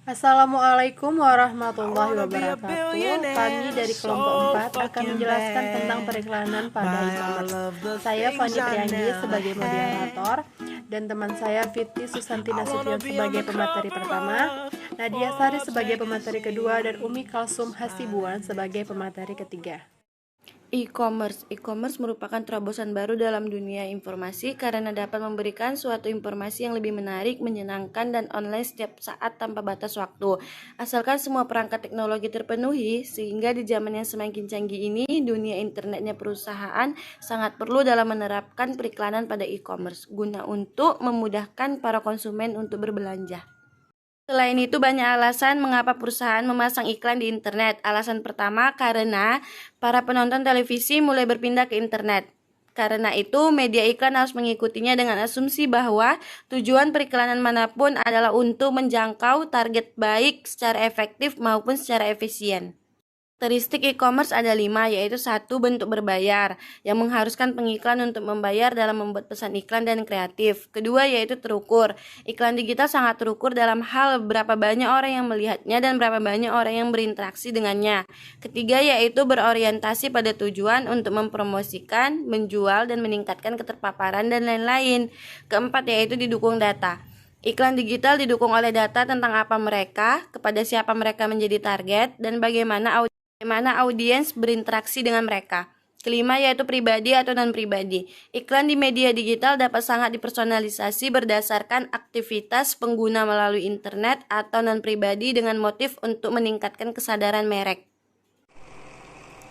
Assalamualaikum warahmatullahi wabarakatuh. Kami dari kelompok 4 akan menjelaskan tentang periklanan pada e-commerce. Saya Fani Prianggi sebagai moderator dan teman saya Fitri Susanti Nasution sebagai pemateri pertama, Nadia Sari sebagai pemateri kedua, dan Umi Kalsum Hasibuan sebagai pemateri ketiga. E-commerce merupakan terobosan baru dalam dunia informasi karena dapat memberikan suatu informasi yang lebih menarik, menyenangkan, dan online setiap saat tanpa batas waktu. Asalkan semua perangkat teknologi terpenuhi, sehingga di zaman yang semakin canggih ini, dunia internetnya perusahaan sangat perlu dalam menerapkan periklanan pada e-commerce guna untuk memudahkan para konsumen untuk berbelanja. Selain itu, banyak alasan mengapa perusahaan memasang iklan di internet. Alasan pertama, karena para penonton televisi mulai berpindah ke internet. Karena itu, media iklan harus mengikutinya dengan asumsi bahwa tujuan periklanan manapun adalah untuk menjangkau target baik secara efektif maupun secara efisien. Karakteristik e-commerce ada 5, yaitu 1. Bentuk berbayar, yang mengharuskan pengiklan untuk membayar dalam membuat pesan iklan dan kreatif. Kedua, yaitu terukur. Iklan digital sangat terukur dalam hal berapa banyak orang yang melihatnya dan berapa banyak orang yang berinteraksi dengannya. Ketiga, yaitu berorientasi pada tujuan untuk mempromosikan, menjual, dan meningkatkan keterpaparan dan lain-lain. Keempat, yaitu didukung data. Iklan digital didukung oleh data tentang apa mereka, kepada siapa mereka menjadi target, dan bagaimana audiens berinteraksi dengan mereka. Kelima, yaitu pribadi atau non-pribadi. Iklan di media digital dapat sangat dipersonalisasi berdasarkan aktivitas pengguna melalui internet atau non-pribadi dengan motif untuk meningkatkan kesadaran merek.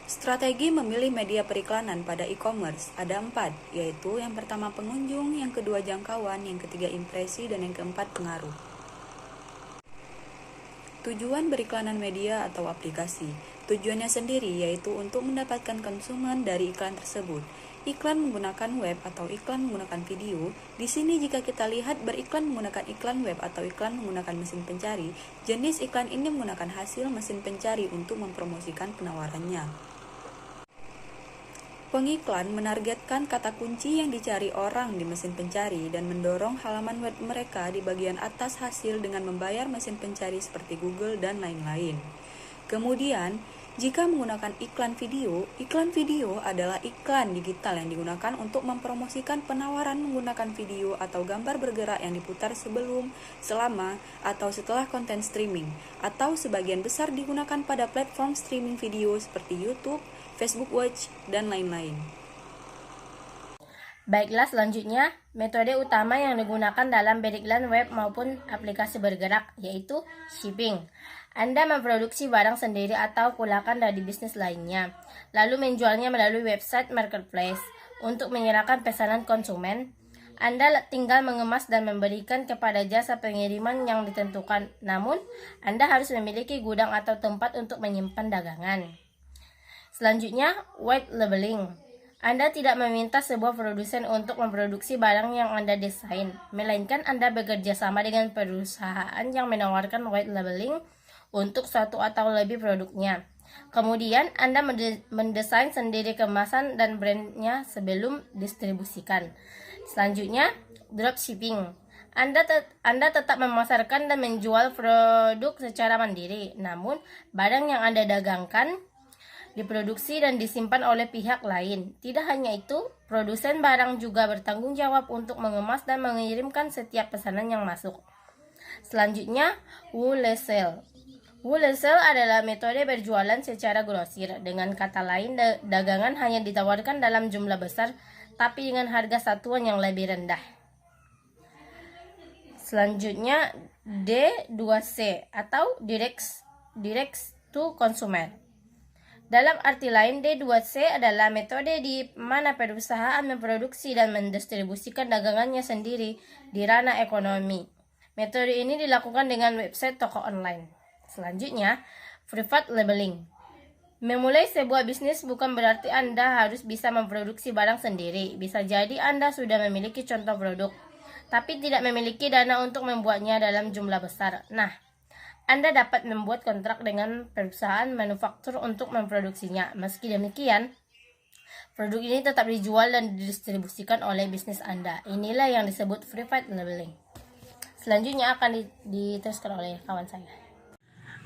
Strategi memilih media periklanan pada e-commerce ada 4, yaitu yang pertama pengunjung, yang kedua jangkauan, yang ketiga impresi, dan yang keempat pengaruh. Tujuan beriklanan media atau aplikasi. Tujuannya sendiri yaitu untuk mendapatkan konsumen dari iklan tersebut. Iklan menggunakan web atau iklan menggunakan video. Di sini jika kita lihat beriklan menggunakan iklan web atau iklan menggunakan mesin pencari, jenis iklan ini menggunakan hasil mesin pencari untuk mempromosikan penawarannya. Pengiklan menargetkan kata kunci yang dicari orang di mesin pencari dan mendorong halaman web mereka di bagian atas hasil dengan membayar mesin pencari seperti Google dan lain-lain. Kemudian, jika menggunakan iklan video adalah iklan digital yang digunakan untuk mempromosikan penawaran menggunakan video atau gambar bergerak yang diputar sebelum, selama, atau setelah konten streaming, atau sebagian besar digunakan pada platform streaming video seperti YouTube, Facebook Watch, dan lain-lain. Baiklah, selanjutnya metode utama yang digunakan dalam beriklan web maupun aplikasi bergerak yaitu shipping. Anda memproduksi barang sendiri atau kulakan dari bisnis lainnya, lalu menjualnya melalui website marketplace. Untuk menyerahkan pesanan konsumen, Anda tinggal mengemas dan memberikan kepada jasa pengiriman yang ditentukan. Namun, Anda harus memiliki gudang atau tempat untuk menyimpan dagangan. Selanjutnya, white labeling. Anda tidak meminta sebuah produsen untuk memproduksi barang yang Anda desain, melainkan Anda bekerja sama dengan perusahaan yang menawarkan white labeling untuk suatu atau lebih produknya. Kemudian, Anda mendesain sendiri kemasan dan brandnya sebelum distribusikan. Selanjutnya, dropshipping. Anda tetap memasarkan dan menjual produk secara mandiri, namun barang yang Anda dagangkan diproduksi dan disimpan oleh pihak lain. Tidak hanya itu, produsen barang juga bertanggung jawab untuk mengemas dan mengirimkan setiap pesanan yang masuk. Selanjutnya, wholesale. Wholesale adalah metode berjualan secara grosir. Dengan kata lain, dagangan hanya ditawarkan dalam jumlah besar, tapi dengan harga satuan yang lebih rendah. Selanjutnya, D2C atau direct to consumer. Dalam arti lain, D2C adalah metode di mana perusahaan memproduksi dan mendistribusikan dagangannya sendiri di ranah ekonomi. Metode ini dilakukan dengan website toko online. Selanjutnya, private labeling. Memulai sebuah bisnis bukan berarti Anda harus bisa memproduksi barang sendiri. Bisa jadi Anda sudah memiliki contoh produk, tapi tidak memiliki dana untuk membuatnya dalam jumlah besar. Nah, Anda dapat membuat kontrak dengan perusahaan manufaktur untuk memproduksinya. Meski demikian, produk ini tetap dijual dan didistribusikan oleh bisnis Anda. Inilah yang disebut private labeling. Selanjutnya akan diteruskan oleh kawan saya.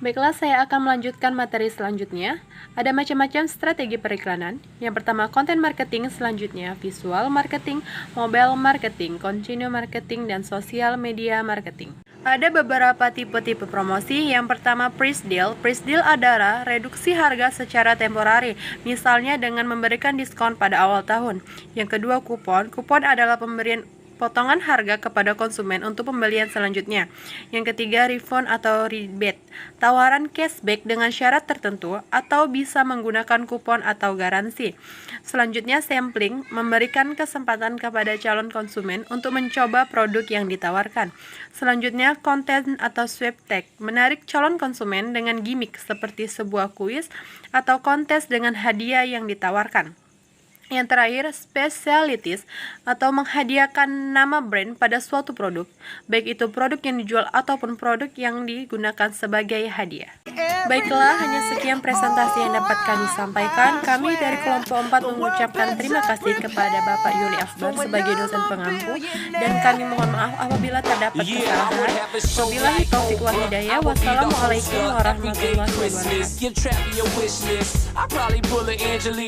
Baiklah, saya akan melanjutkan materi selanjutnya. Ada macam-macam strategi periklanan. Yang pertama, content marketing, selanjutnya visual marketing, mobile marketing, continue marketing, dan social media marketing. Ada beberapa tipe-tipe promosi. Yang pertama, price deal. Price deal adalah reduksi harga secara temporari, misalnya dengan memberikan diskon pada awal tahun. Yang kedua, kupon. Kupon adalah pemberian potongan harga kepada konsumen untuk pembelian selanjutnya. Yang ketiga, refund atau rebate, tawaran cashback dengan syarat tertentu atau bisa menggunakan kupon atau garansi. Selanjutnya, sampling, memberikan kesempatan kepada calon konsumen untuk mencoba produk yang ditawarkan. Selanjutnya, konten atau sweep tag, menarik calon konsumen dengan gimmick seperti sebuah kuis atau kontes dengan hadiah yang ditawarkan. Yang terakhir, specialities atau menghadiahkan nama brand pada suatu produk, baik itu produk yang dijual ataupun produk yang digunakan sebagai hadiah. Baiklah, hanya sekian presentasi yang dapat kami sampaikan. Kami dari kelompok 4 mengucapkan terima kasih kepada Bapak Yuli Akbar sebagai dosen pengampu, dan kami mohon maaf apabila terdapat kesalahan. Wabillahi taufiq wal hidayah. Wassalamualaikum warahmatullahi wabarakatuh.